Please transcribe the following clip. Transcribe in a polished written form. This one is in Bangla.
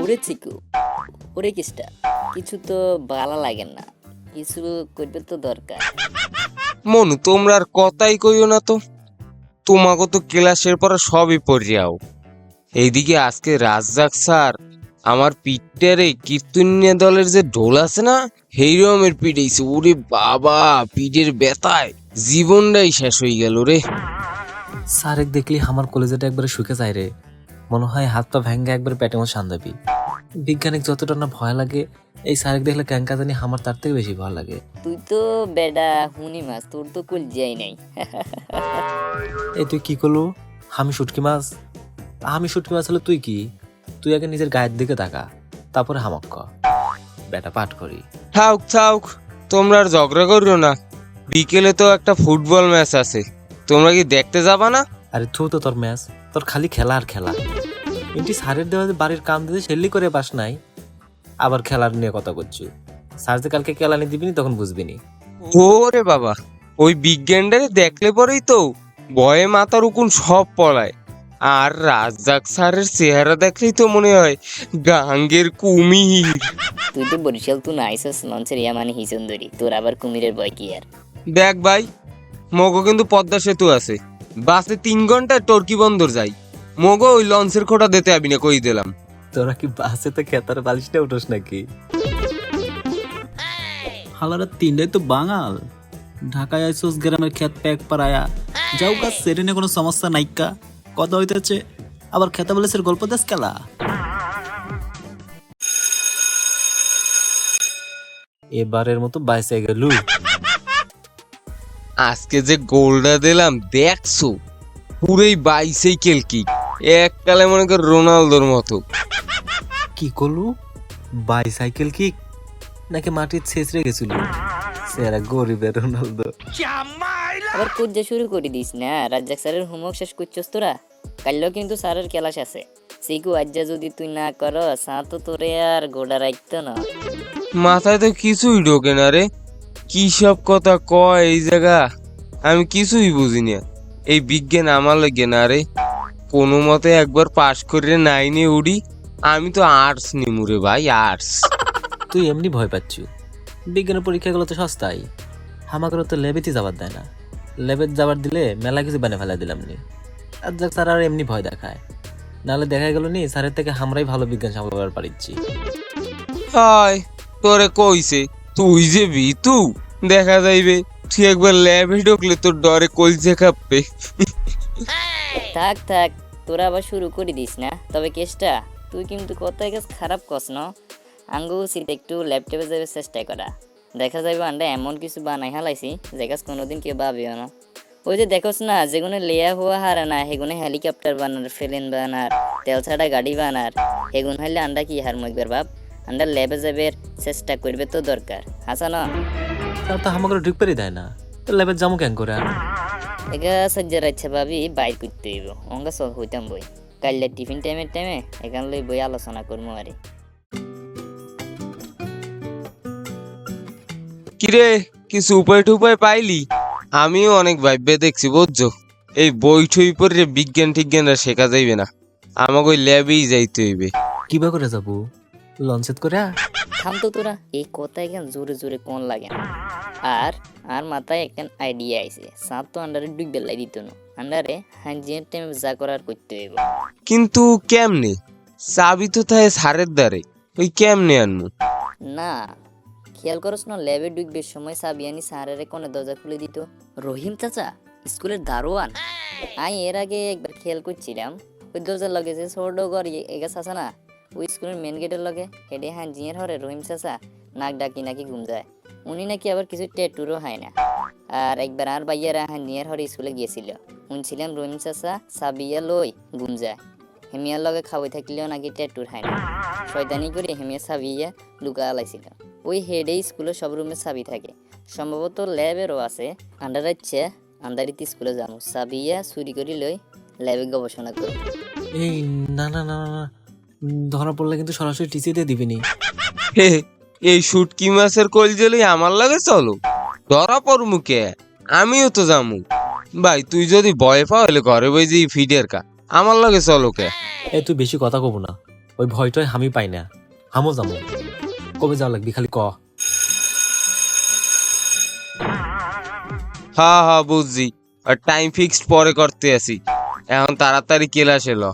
ওরে চিকু, ওরে কিসটা কিছু তো ভালো লাগে না, কিছু করবে তো দরকার। মনু তোমরা আর কথাই কইও না তো, তোমাকে তো ক্লাসের পরে সবই পড়িয়াও। এইদিকে আজকে রাজ্জাক স্যার আমার পিঠটারে কীর্তনীয় দলের যে ঢোল আছে না, সেই রকমের পিটাইছে। ওরে বাবা, পিঠের ব্যথায় জীবনটাই শেষ হয়ে গেল রে। স্যারেক দেখলি আমার কলেজেটা একবারে শুকে যায় রে, মনে হয় হাত পা ভেঙ্গে একবারে পেটে মতো শান্দাবি। বিজ্ঞানিক যতটা না ভয় লাগে, এই স্যারেক দেখলে ক্যাঙ্কা জানি আমার তার থেকে বেশি ভয় লাগে। তুই তো বেডা হুনি মাছ, তোর তো কুল যাই নাই। এই তুই কি করলু? আমি শুটকি মাছ? আমি শুটকি মাছ হলে তুই কি? তুই আগে নিজের গায়ের দিকে তাকা, তারপরে হামক ক। বেটা পাঠ করি। থাক থাক, তোমরা আর ঝগড়া করিও না। বিকেলে তো একটা ফুটবল ম্যাচ আছে, তোমরা কি দেখতে যাবা না? আরে থু তো তোর ম্যাচ, তোর খালি খেলা আর খেলা। এমনি স্যারের দেওয়া বাড়ির কাম দিতে সেল্লি করে পাস নাই, আবার খেলার নিয়ে কথা করছি। স্যার যে কালকে কেলানি দিবিনি তখন বুঝবিনি। ওরে বাবা, ওই বিজ্ঞানটারে দেখলে পরেই তো ভয়ে মাথার উকুন সব পলায়। আর রাজ্জাক স্যারের চেহারা দেখলেই তো মনে হয় গাঙ্গের কুমির। তুই তো বরিশাল তুই না আইসস লঞ্চের ইয়া মানে হিসুন্দরী, তোর আবার কুমিরের ভয় কি আর? দেখ ভাই, মগো কিন্তু পদ্মা সেতু আছে, বাসে 3 ঘন্টা টর্কি বন্দর যাই। মগো ওই লঞ্চের খোটা দিতে আবি না, কই দিলাম। তোরা কি বাসে তো খেতার বালিশটা উঠোস নাকি? হালারা তিনটাই তো বাঙাল। ঢাকায় আইসোস গ্রামের ক্ষেত প্যাক পাড়ায়া যাও কাজ সেরে নিয়ে কোনো সমস্যা নাইকা, কথা হইতেছে আবার খেতে বলেছে গল্প দেশ খেলা। এবারের মতো বাইসে গেলু। আজকে যে গোলটা দিলাম দেখছো, পুরোই বাইসাইকেল কিক, এককালে মনে কর রোনালদোর মতো। কি করলু? বাইসাইকেল কিক নাকি মাটির ছেঁচড়ে গেছিল? সেরা গরিবের রোনালদো। আবার কুজ্জা শুরু করে দিস না। রাজ্জাক স্যারের হোমওয়ার্ক শেষ করছস তোরা? কালও কিন্তু স্যারের ক্লাস আছে। সিকু আজ্জা যদি তুই না কর সা তো তোরে আর গোড়া রাখতো না। মাথায় তো কিছুই ঢোকে না রে, কি সব কথা কয় এই জায়গা, আমি কিছুই বুঝি না। এই বিজ্ঞান আমার লাগে না রে, কোনো মতে একবার পাশ করে 9-এ উড়ি। আমি তো আর্টস নিমু রে ভাই, আর্টস। তুই এমনি ভয় পাচ্ছু? বিজ্ঞানের পরীক্ষাগুলো তো সস্তাই, হামাকে তো ল্যাবেতে যাবার দেয় না। ল্যাবে যাবার দিলে মেলা কিছু বানিয়ে ফেলা দিলাম নি। আর যাক স্যার আর এমনি ভয় দেখায়, নাহলে দেখা গেল নি স্যারের থেকে আমরাই ভালো বিজ্ঞান সামলাবার পারিচ্ছি। হায়, তোরে কইছে তুই যে ভিতু, দেখা যাইবে তুই একবার ল্যাবে ঢুকলে তোর ডরে কলজে কাঁপবে। থাক থাক, তোরা আবার শুরু করে দিস না। তবে কেসটা তুই কিন্তু কোথায় গেছ খারাপ কস না। আঙ্গু উচিত একটু ল্যাপটপে যাবে চেষ্টা করা। দেখা যাবে আমরা এমন কিছু বানাই হালাইছি যে কাজ কোনোদিন কেউ ভাবিও না। ওই যে দেখোস না, যেগুলো লেয়া হওয়া হারা না সেগুলো হেলিকপ্টার বানার, প্লেন বানার, তেল ছাড়া গাড়ি বানার, সেগুলো হইলে আন্ডা কি হার মুখবার বাপ। আন্ডা ল্যাবে যাবে চেষ্টা করবে তো দরকার হাসা না। তার তো আমাকে ঢুকপারি দেয় না, তো ল্যাবে যাবো কেন করে? এগা সজ্জার ইচ্ছা ভাবি বাইর করতে হইব, অঙ্গা সব হইতাম বই। কাইলে টিফিন টাইমে এখান লই বই আলোচনা করবো আরে। কিরে, কিছু উপায় টুপায় পাইলি? আমিও অনেক ভাববে দেখছি বুঝছো, এই বই ঠই পড়ে বিজ্ঞান টিজ্ঞানরা শেখা যাইবে না, আমাকে ওই ল্যাবেই যাইতে হইবে। কিবা করে যাবো? লঞ্চেত করে? থাম তো তোরা, এই কথা এখান জোরে জোরে কোন লাগে না। আর আর মাথায় একখান আইডিয়া আইছে, সাত তো আন্ডারে ডুববে লাই দিত না। আন্ডারে হাজির টাইমে যা করার করতে হইব। কিন্তু কেমনে? চাবি তো থাকে সারের দ্বারে, ওই কেমনে আনমু? না খেয়াল করস না, ল্যাবে ঢুকবে সময় সাবিয়ানি স্যারের কোণে দরজা খুলে দিত। রহিম চাচা স্কুলের দারোয়ান। আমি এর আগে একবার খেয়াল করছিলাম, ওই দরজার লগে যে ছোট ঘর এগা চাচা না, ওই স্কুলের মেন গেটের লগে হেডে হ্যাঁ জিয়ের হরে রহিম চাচা নাক ডাকি নাকি ঘুম যায়। উনি নাকি আবার কিছু ট্যাটুরও হয় না। আর একবার আর ভাইয়ারা হ্যাঁ জিয়ের হরে স্কুলে গিয়েছিল, শুনছিলাম রহিম চাচা সাবিয়া লই ঘুম যায়। হেমিয়ার লগে খাওয়াই থাকলেও নাকি ট্যাটুর হয় না। শয়তানি করে হেমিয়া সাবিয়া লুকা আলাইছিল। ওই হেডে স্কুলের সব রুমে চাবি থাকে, সম্ভবত ল্যাবেরও আছে। আন্ডার ইচ্ছে আন্ডারিতে স্কুলে যাবো, সাবিয়া চুরি করি লই ল্যাবে গবেষণা করি। এই না না না না, ধরা পড়লে কিন্তু সরাসরি টিসি দিয়ে দিবিনি। হে, এই শুটকি মাছের কলজেলি আমার লাগে চলো, ধরা পড় মুখে আমিও তো যামু। ভাই তুই যদি ভয় পাও হলে ঘরে বই যে ফিডের কা, আমার লাগে চলো কে। এই তুই বেশি কথা কব না, ওই ভয়টাই আমি পাই না। হামো যাবো, কবে যাওয়া লাগবি খালি ক। হ্যাঁ হ্যাঁ বুঝছি, আর টাইম ফিক্সড পরে করতে আসি, এখন তাড়াতাড়ি ক্লাস এলো।